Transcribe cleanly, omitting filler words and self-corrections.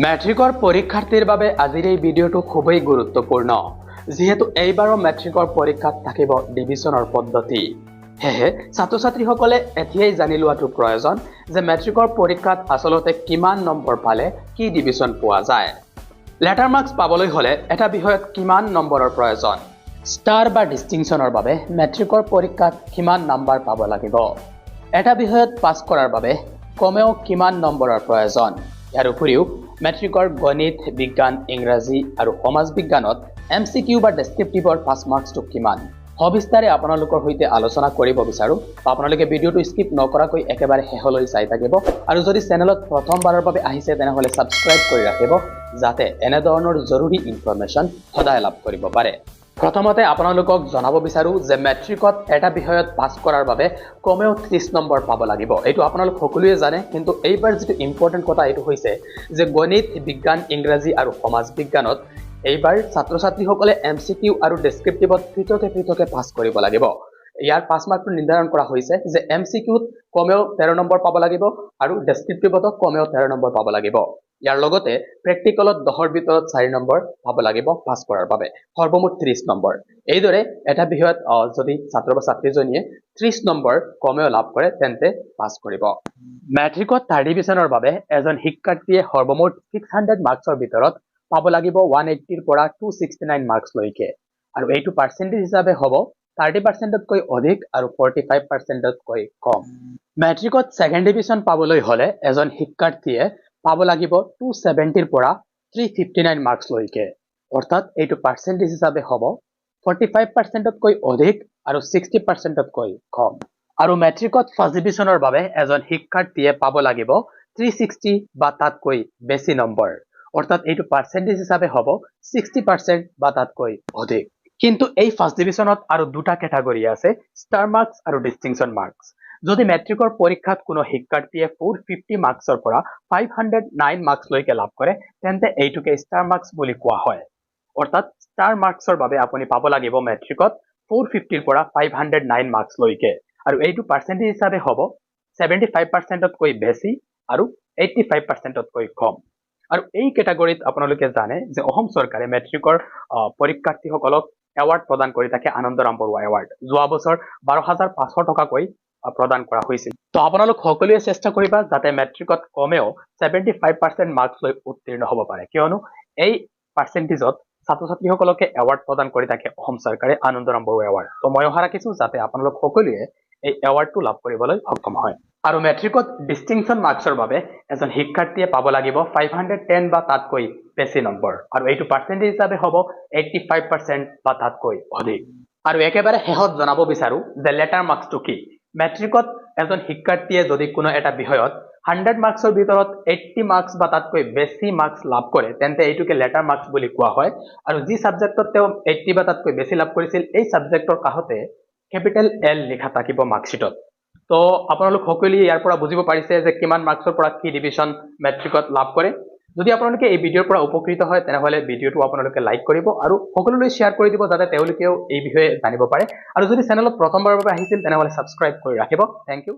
মেট্ৰিকৰ পৰীক্ষাৰ্থীৰ বাবে আজিৰ এই ভিডিঅ'টো খুবেই গুৰুত্বপূৰ্ণ যেহেতু এইবাৰৰ মেট্ৰিকৰ পৰীক্ষাত থাকিব ডিভিজনৰ পদ্ধতি হেহে ছাত্ৰ ছাত্ৰীসকলে এতিয়াই জানি লোৱাটো প্ৰয়োজন যে মেট্ৰিকৰ পৰীক্ষাত আসলতে কিমান নম্বৰ পালে কি ডিভিজন পোৱা যায় লেটাৰ মাৰ্কছ পাবলৈ হলে এটা বিষয়ত কিমান নম্বৰৰ প্ৰয়োজন ষ্টাৰ বা ডিষ্টিংচনৰ বাবে মেট্ৰিকৰ পৰীক্ষাত কিমান নম্বৰ পাব লাগিব এটা বিষয়ত পাছ কৰাৰ বাবে কমেও কিমান নম্বৰৰ প্ৰয়োজন ইয়াৰ উপৰিও মেট্ৰিকৰ গণিত বিজ্ঞান ইংৰাজী আৰু সমাজ বিজ্ঞানত এমসিকিউ বা ডেসক্ৰিপটিভৰ পাছ মাৰ্কছটো কিমান সবিস্তাৰে আপোনালোকৰ সৈতে আলোচনা কৰিব বিচাৰো আপোনালোকে ভিডিঅ'টো স্কিপ নকৰাকৈ একেবাৰে শেষলৈ চাই থাকিব আৰু যদি চেনেলত প্ৰথমবাৰৰ বাবে আহিছে তেনেহলে সাবস্ক্ৰাইব কৰি ৰাখিব যাতে এনে ধৰণৰ জৰুৰী ইনফৰমেশন সদায় লাভ কৰিব পাৰে প্ৰথমতে আপোনালোকক জনাব বিচাৰো যে মেট্ৰিকত এটা বিষয়ত পাছ কৰাৰ বাবে কমেও 30 নম্বৰ পাব লাগিব এটো আপোনালোক সকলোৱে জানে কিন্তু এইবাৰ যেটো ইম্পৰ্টেন্ট কথা এটো হৈছে যে গণিত বিজ্ঞান ইংৰাজী আৰু সমাজ বিজ্ঞানত এইবাৰ ছাত্ৰ ছাত্ৰীসকলে এমসিকিউ আৰু ডেসক্ৰিপটিভত পৃথকে পাছ কৰিব লাগিব ইয়াৰ পাছ মাৰ্কটো নিৰ্ধাৰণ কৰা হৈছে যে এমসিকিউত কমেও 13 নম্বৰ পাব লাগিব আৰু ডেসক্ৰিপটিভত কমেও 13 নম্বৰ পাব লাগিব ইয়াৰ লগতে প্ৰেক্টিকেলত 10ৰ ভিতৰত 4 নম্বৰ পাব লাগিব পাছ কৰাৰ বাবে সৰ্বমুঠ 30 নম্বৰ এইদৰে এটা বিষয়ত যদি ছাত্ৰ বা ছাত্ৰীজনীয়ে 30 নম্বৰ কমেও লাভ কৰে তেন্তে পাছ কৰিব মেট্ৰিকত থাৰ্ড ডিভিজনৰ বাবে এজন শিক্ষাৰ্থীয়ে সৰ্বমুঠ 600 মাৰ্কছৰ ভিতৰত পাব লাগিব 180 ৰ পৰা 269 মাৰ্কছ লৈকে আৰু এইটো পাৰ্চেন্টেজ হিচাপে হ'ব 30% তকৈ অধিক আৰু 45% তকৈ কম মেট্ৰিকত সেকেন্ড ডিভিজন পাবলৈ হলে এজন শিক্ষাৰ্থীয়ে পাব লাগিব 270 ৰ পৰা 359 মাৰ্কছ লৈকে অৰ্থাৎ এইটো পাৰ্চেন্টেজ হিচাপে হ'ব 45% তকৈ অধিক আৰু 60% তকৈ কম আৰু মেট্ৰিকত ফাৰ্ষ্ট ডিভিজনৰ বাবে এজন শিক্ষাৰ্থীয়ে পাব লাগিব 360 বা তাতকৈ বেছি নম্বৰ অৰ্থাৎ এইটো পাৰ্চেন্টেজ হিচাপে হ'ব 60% বা তাতকৈ অধিক কিন্তু এই ফাৰ্ষ্ট ডিভিজনত আৰু দুটা ক্যাটাগৰী আছে ষ্টাৰ মাৰ্কছ আৰু ডিষ্টিংচন মাৰ্কছ যদি মেট্ৰিকৰ পৰীক্ষাত কোনো শিক্ষাৰ্থীয়ে 450 মাৰ্কছৰ পৰা 509 মাৰ্কছ লৈকে লাভ কৰে তেন্তে এইটোকে ষ্টাৰ মাৰ্কছ বুলি কোৱা হয় অৰ্থাৎ ষ্টাৰ মাৰ্কছৰ বাবে আপুনি পাব লাগিব মেট্ৰিকত 450 ৰ পৰা 509 মাৰ্কছ লৈকে আৰু এইটো পাৰ্চেন্টেজ হিচাপে হ'ব 75% তকৈ বেছি আৰু 85% তকৈ কম আৰু এই ক্যাটাগৰীত আপোনালোকে জানে যে অসম চৰকাৰে মেট্ৰিকৰ পৰীক্ষাৰ্থীসকলক এৱাৰ্ড প্ৰদান কৰি থাকে আনন্দৰাম বৰুৱা এৱাৰ্ড যোৱা বছৰ 12500 টকাকৈ প্ৰদান কৰা হৈছিল তো আপোনালোক সকলোৱে চেষ্টা কৰিবা যাতে মেট্ৰিকত কমেও 75% মাৰ্কছ লৈ উত্তীৰ্ণ হ'ব পাৰে কিয়নো এই পাৰ্চেন্টেজত ছাত্ৰ ছাত্ৰীসকলকে এৱাৰ্ড প্ৰদান কৰি থাকে অসম চৰকাৰে আনন্দৰাম বৰুৱা এৱাৰ্ড তো মই আশা ৰাখিছো যাতে আপোনালোক সকলোৱে এই এৱাৰ্ডটো লাভ কৰিবলৈ সক্ষম হয় আৰু মেট্ৰিকত ডিষ্টিংচন মাৰ্কছৰ বাবে এজন শিক্ষাৰ্থীয়ে পাব লাগিব 510 বা তাতকৈ বেছি নম্বৰ আৰু এইটো পাৰ্চেন্টেজ হিচাপে হ'ব 85% বা তাতকৈ অধিক আৰু একেবাৰে শেষত জনাব বিচাৰো যে লেটাৰ মাৰ্কছটো কি মেট্ৰিকত এজন শিক্ষাৰ্থীয়ে যদি কোনো এটা বিষয়ত 100 মাৰ্কছৰ ভিতৰত 80 মাৰ্কছ বা তাতকৈ বেছি মাৰ্কছ লাভ কৰে তেন্তে এইটোকে লেটাৰ মাৰ্কছ বুলি কোৱা হয় আৰু যি সাবজেক্টত তেওঁ 80 বা তাতকৈ বেছি লাভ কৰিছিল এই সাবজেক্টৰ কাহতে ক্যাপিটেল এল লিখা থাকিব মাৰ্কশিটত তো আপোনালোক সকলোৱে ইয়াৰ পৰা বুজিব পাৰিছে যে কিমান মাৰ্কছৰ পৰা কি ডিভিজন মেট্ৰিকত লাভ কৰে যদি আপোনালোকে এই ভিডিঅ'ৰ পৰা উপকৃত হয় তেনেহলে ভিডিঅ'টো আপোনালোকে লাইক কৰিব আৰু সকলোলৈ শেয়াৰ কৰি দিব যাতে তেওঁলোকেও এই বিষয়ে জানিব পাৰে আৰু যদি চেনেলত প্ৰথমবাৰৰ বাবে আহিছিল তেনেহলে সাবস্ক্ৰাইব কৰি ৰাখিব থ্যাংক ইউ